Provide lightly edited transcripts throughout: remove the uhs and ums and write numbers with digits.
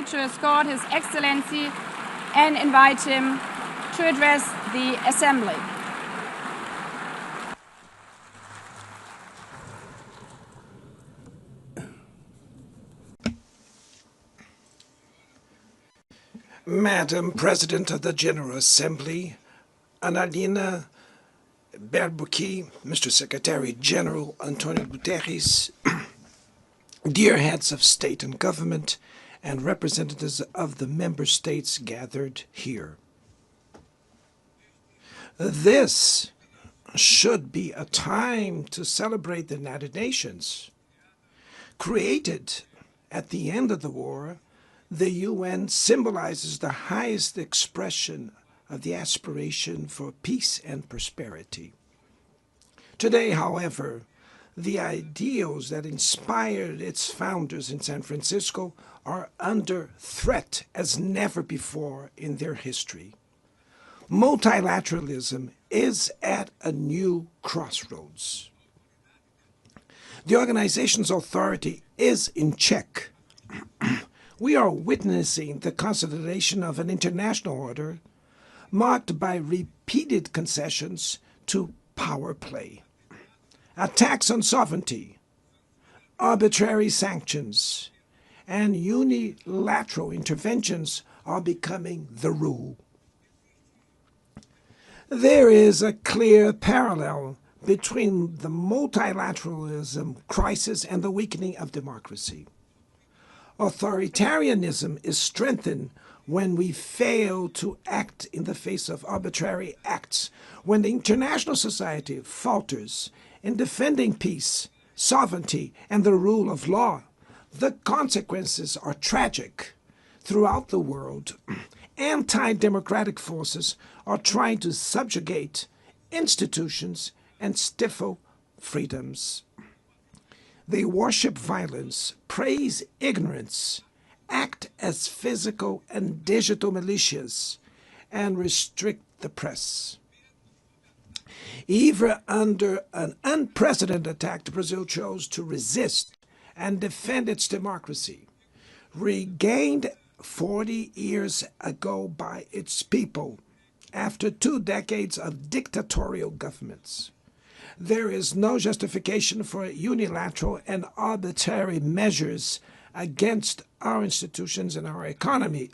to escort His Excellency and invite him to address the Assembly. Madam President of the General Assembly, Annalena Baerbock, Mr. Secretary General Antonio Guterres, dear heads of state and government, and representatives of the member states gathered here. This should be a time to celebrate the United Nations. Created at the end of the war, the UN symbolizes the highest expression of the aspiration for peace and prosperity. Today, however, the ideals that inspired its founders in San Francisco are under threat as never before in their history. Multilateralism is at a new crossroads. The organization's authority is in check. We are witnessing the consolidation of an international order marked by repeated concessions to power play, attacks on sovereignty, arbitrary sanctions, and unilateral interventions are becoming the rule. There is a clear parallel between the multilateralism crisis and the weakening of democracy. Authoritarianism is strengthened when we fail to act in the face of arbitrary acts, when the international society falters in defending peace, sovereignty, and the rule of law. The consequences are tragic. Throughout the world, anti-democratic forces are trying to subjugate institutions and stifle freedoms. They worship violence, praise ignorance, act as physical and digital militias, and restrict the press. Even under an unprecedented attack, Brazil chose to resist and defend its democracy, regained 40 years ago by its people after 2 decades of dictatorial governments. There is no justification for unilateral and arbitrary measures against our institutions and our economy.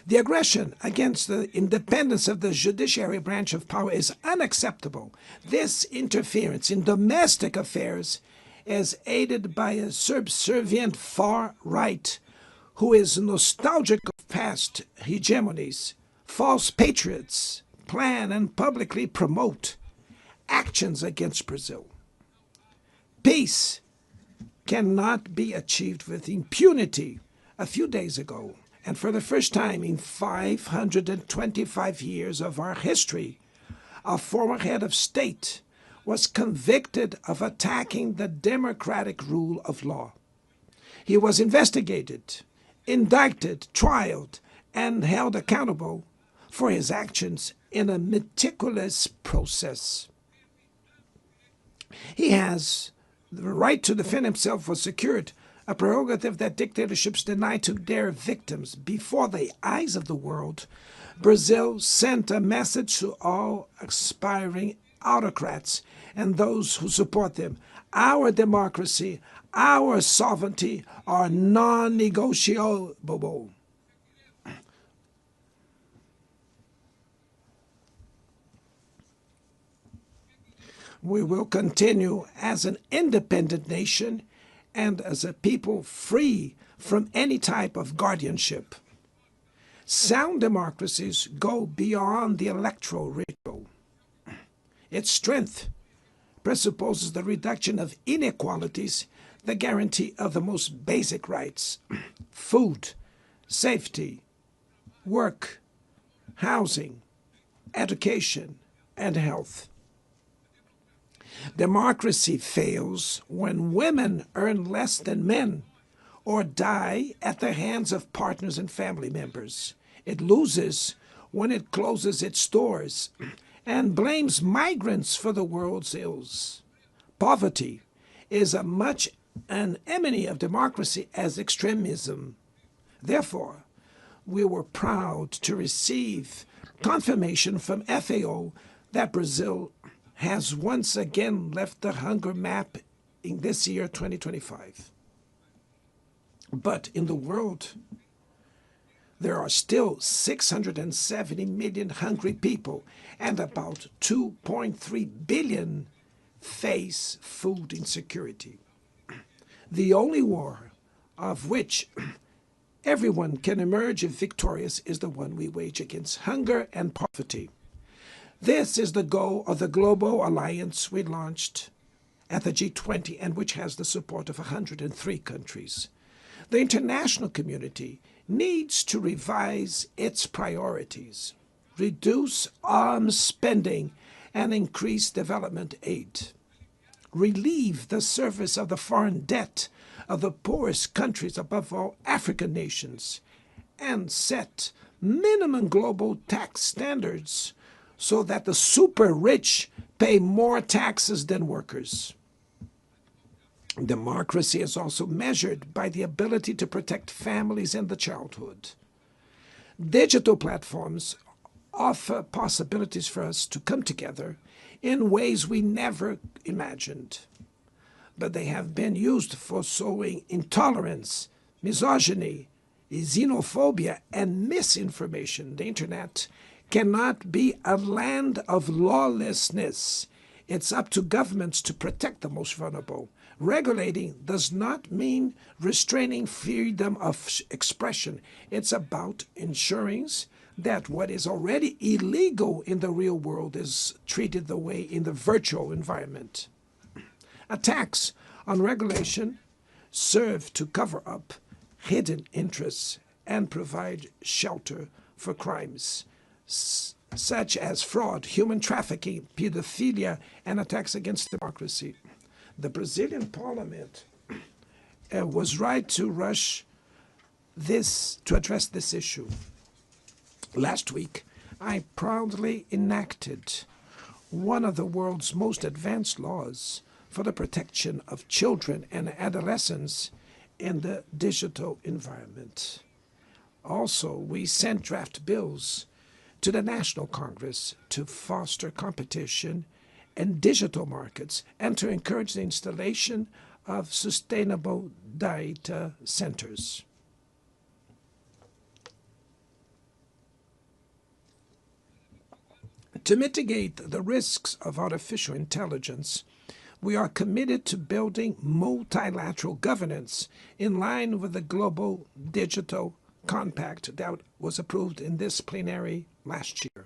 The aggression against the independence of the judiciary branch of power is unacceptable. This interference in domestic affairs is aided by a subservient far right who is nostalgic of past hegemonies. False patriots plan and publicly promote actions against Brazil. Peace cannot be achieved with impunity. A few days ago, and for the first time in 525 years of our history, a former head of state was convicted of attacking the democratic rule of law. He was investigated, indicted, trialed, and held accountable for his actions in a meticulous process. He has the right to defend himself was secured, a prerogative that dictatorships deny to their victims. Before the eyes of the world, Brazil sent a message to all aspiring autocrats and those who support them. Our democracy, our sovereignty are non-negotiable. We will continue as an independent nation and as a people free from any type of guardianship. Sound democracies go beyond the electoral ritual. Its strength presupposes the reduction of inequalities, the guarantee of the most basic rights: food, safety, work, housing, education, and health. Democracy fails when women earn less than men or die at the hands of partners and family members. It loses when it closes its doors and blames migrants for the world's ills. Poverty is as much an enemy of democracy as extremism. Therefore, we were proud to receive confirmation from FAO that Brazil has once again left the hunger map in this year, 2025. But in the world, there are still 670 million hungry people, and about 2.3 billion face food insecurity. The only war of which everyone can emerge victorious is the one we wage against hunger and poverty. This is the goal of the global alliance we launched at the G20 and which has the support of 103 countries. The international community needs to revise its priorities, reduce arms spending, and increase development aid. Relieve the service of the foreign debt of the poorest countries, above all African nations, and set minimum global tax standards so that the super rich pay more taxes than workers. Democracy is also measured by the ability to protect families and the childhood. Digital platforms offer possibilities for us to come together in ways we never imagined. But they have been used for sowing intolerance, misogyny, xenophobia, and misinformation. The internet cannot be a land of lawlessness. It's up to governments to protect the most vulnerable. Regulating does not mean restraining freedom of expression. It's about ensuring that what is already illegal in the real world is treated the way in the virtual environment. Attacks on regulation serve to cover up hidden interests and provide shelter for crimes such as fraud, human trafficking, pedophilia, and attacks against democracy. The Brazilian parliament was right to rush to address this issue. Last week, I proudly enacted one of the world's most advanced laws for the protection of children and adolescents in the digital environment. Also, we sent draft bills to the National Congress to foster competition in digital markets and to encourage the installation of sustainable data centers. To mitigate the risks of artificial intelligence, we are committed to building multilateral governance in line with the Global Digital Compact that was approved in this plenary last year.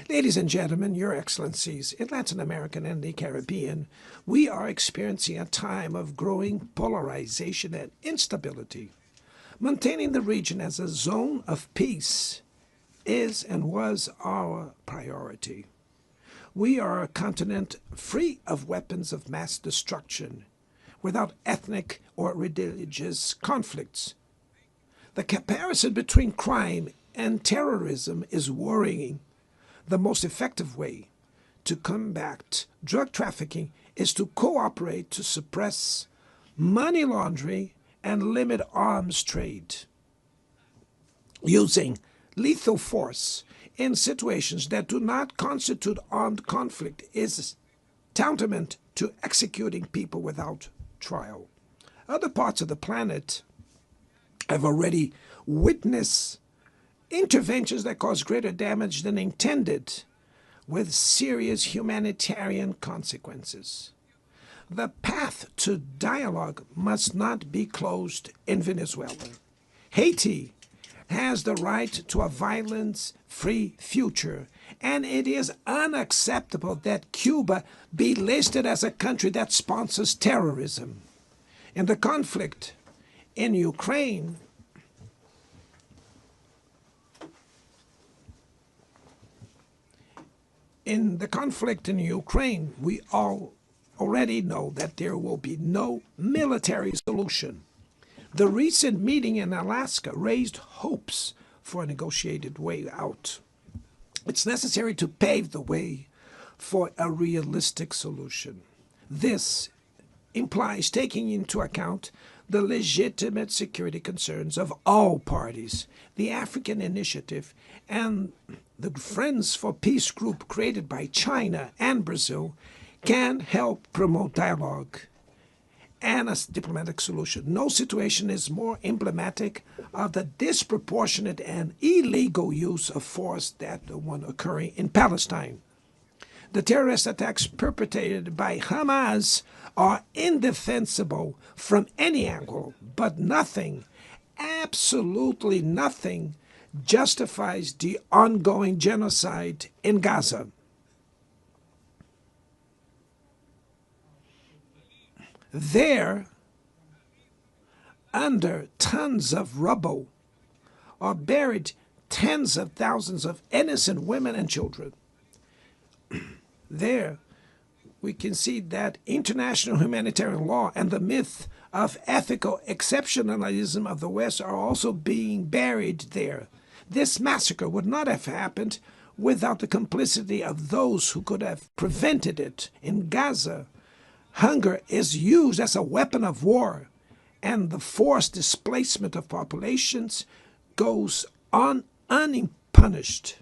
Ladies and gentlemen, Your Excellencies, in Latin America and the Caribbean, we are experiencing a time of growing polarization and instability. Maintaining the region as a zone of peace is and was our priority. We are a continent free of weapons of mass destruction, without ethnic or religious conflicts. The comparison between crime and terrorism is worrying. The most effective way to combat drug trafficking is to cooperate to suppress money laundering and limit arms trade. Using lethal force in situations that do not constitute armed conflict is tantamount to executing people without trial. Other parts of the planet have already witnessed interventions that cause greater damage than intended, with serious humanitarian consequences. The path to dialogue must not be closed in Venezuela. Haiti has the right to a violence-free future, and it is unacceptable that Cuba be listed as a country that sponsors terrorism. In the conflict in Ukraine, we all already know that there will be no military solution. The recent meeting in Alaska raised hopes for a negotiated way out. It's necessary to pave the way for a realistic solution. This implies taking into account the legitimate security concerns of all parties. The African Initiative and the Friends for Peace group created by China and Brazil can help promote dialogue and a diplomatic solution. No situation is more emblematic of the disproportionate and illegal use of force than the one occurring in Palestine. The terrorist attacks perpetrated by Hamas are indefensible from any angle, but nothing, absolutely nothing, justifies the ongoing genocide in Gaza. There, under tons of rubble, are buried tens of thousands of innocent women and children. There, we can see that international humanitarian law and the myth of ethical exceptionalism of the West are also being buried there. This massacre would not have happened without the complicity of those who could have prevented it. In Gaza, hunger is used as a weapon of war, and the forced displacement of populations goes on unpunished.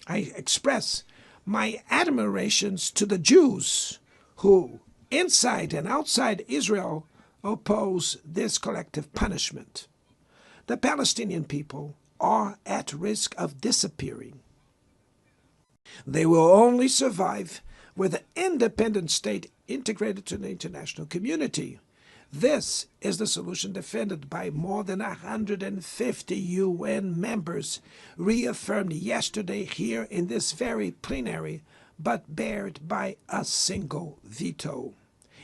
I express my admirations to the Jews who, inside and outside Israel, oppose this collective punishment. The Palestinian people are at risk of disappearing. They will only survive with an independent state integrated to the international community. This is the solution defended by more than 150 UN members, reaffirmed yesterday here in this very plenary, but bared by a single veto.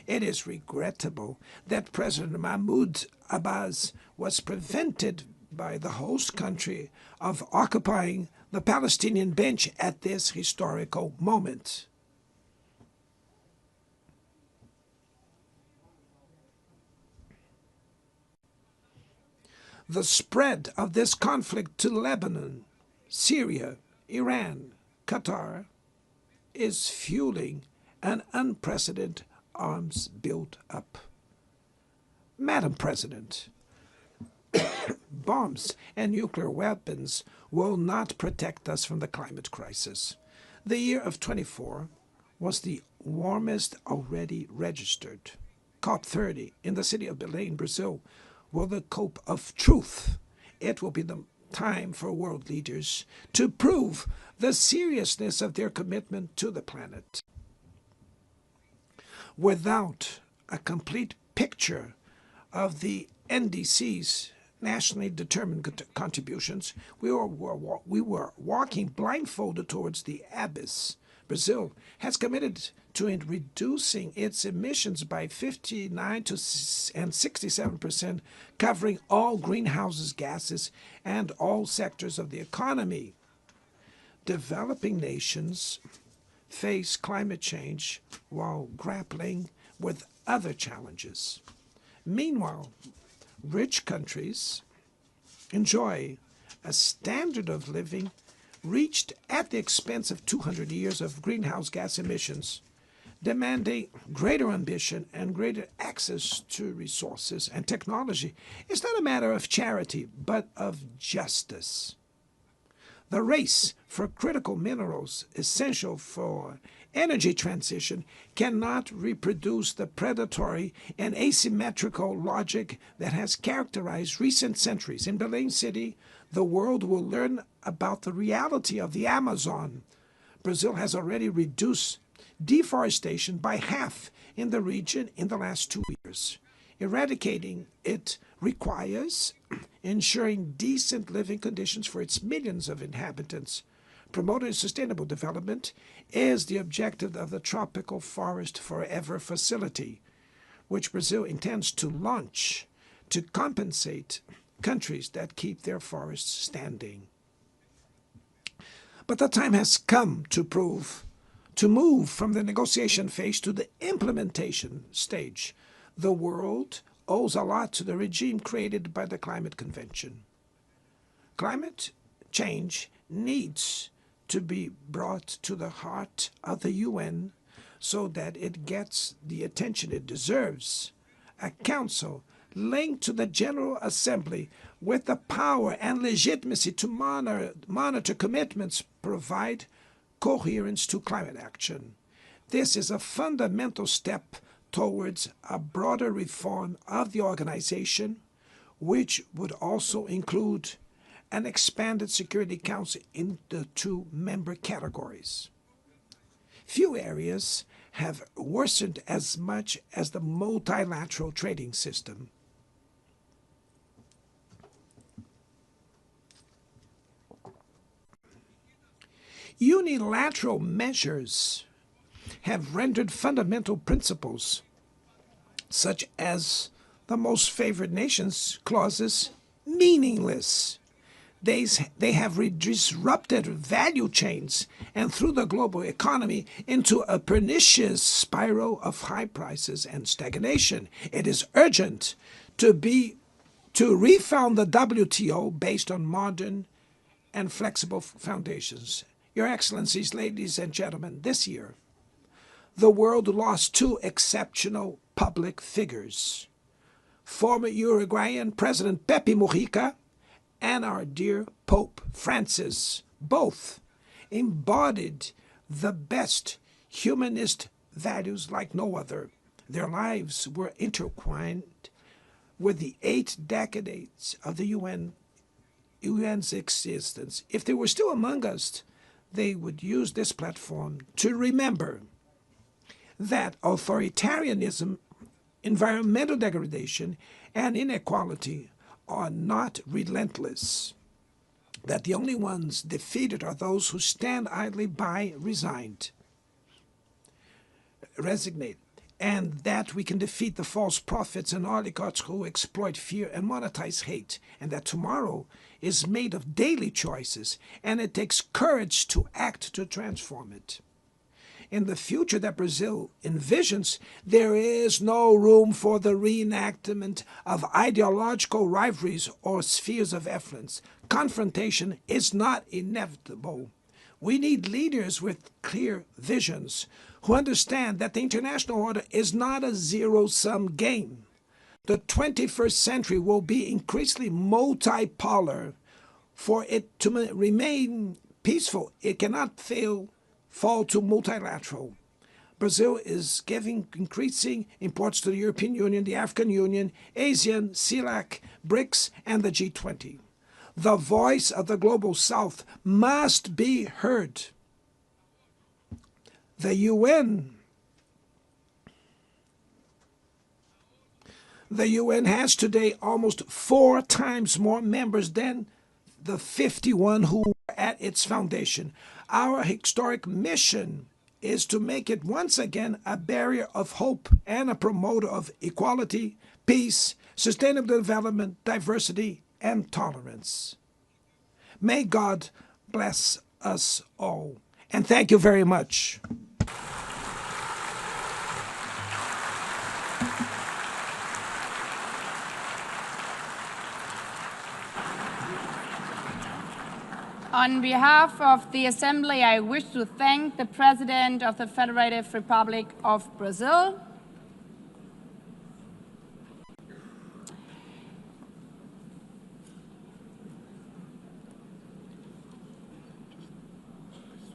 It is regrettable that President Mahmoud Abbas was prevented by the host country of occupying the Palestinian bench at this historical moment. The spread of this conflict to Lebanon, Syria, Iran, Qatar is fueling an unprecedented arms build-up. Madam President, bombs and nuclear weapons will not protect us from the climate crisis. The year of 24 was the warmest already registered. COP30 in the city of Belém, Brazil, will the cope of truth. It will be the time for world leaders to prove the seriousness of their commitment to the planet. Without a complete picture of the NDC's nationally determined contributions, we were walking blindfolded towards the abyss. Brazil has committed to reducing its emissions by 59 and 67%, covering all greenhouse gases and all sectors of the economy. Developing nations face climate change while grappling with other challenges. Meanwhile, rich countries enjoy a standard of living reached at the expense of 200 years of greenhouse gas emissions, demanding greater ambition and greater access to resources and technology. Is not a matter of charity, but of justice. The race for critical minerals essential for energy transition cannot reproduce the predatory and asymmetrical logic that has characterized recent centuries. In Belém City, the world will learn about the reality of the Amazon. Brazil has already reduced deforestation by half in the region in the last 2 years. Eradicating it requires ensuring decent living conditions for its millions of inhabitants. Promoting sustainable development is the objective of the Tropical Forest Forever facility, which Brazil intends to launch to compensate countries that keep their forests standing. But the time has come to move from the negotiation phase to the implementation stage. The world owes a lot to the regime created by the Climate Convention. Climate change needs to be brought to the heart of the UN so that it gets the attention it deserves. A council linked to the General Assembly with the power and legitimacy to monitor commitments, provide coherence to climate action. This is a fundamental step towards a broader reform of the organization, which would also include an expanded Security Council in the 2 member categories. Few areas have worsened as much as the multilateral trading system. Unilateral measures have rendered fundamental principles, such as the most favored nations clauses, meaningless. They have disrupted value chains and threw the global economy into a pernicious spiral of high prices and stagnation. It is urgent to refound the WTO based on modern and flexible foundations. Your Excellencies, ladies and gentlemen, this year, the world lost 2 exceptional public figures. Former Uruguayan President Pepe Mujica and our dear Pope Francis, both embodied the best humanist values like no other. Their lives were intertwined with the 8 decades of the UN's existence. If they were still among us, they would use this platform to remember that authoritarianism, environmental degradation, and inequality are not relentless, that the only ones defeated are those who stand idly by resigned, and that we can defeat the false prophets and oligarchs who exploit fear and monetize hate, and that tomorrow is made of daily choices, and it takes courage to act to transform it. In the future that Brazil envisions, there is no room for the reenactment of ideological rivalries or spheres of influence. Confrontation is not inevitable. We need leaders with clear visions who understand that the international order is not a zero-sum game. The 21st century will be increasingly multipolar. For it to remain peaceful, it cannot fall to multilateral. Brazil is giving increasing importance to the European Union, the African Union, ASEAN, CELAC, BRICS, and the G20. The voice of the Global South must be heard. The UN has today almost 4 times more members than the 51 who were at its foundation. Our historic mission is to make it once again a barrier of hope and a promoter of equality, peace, sustainable development, diversity, and tolerance. May God bless us all. And thank you very much. On behalf of the Assembly, I wish to thank the President of the Federative Republic of Brazil,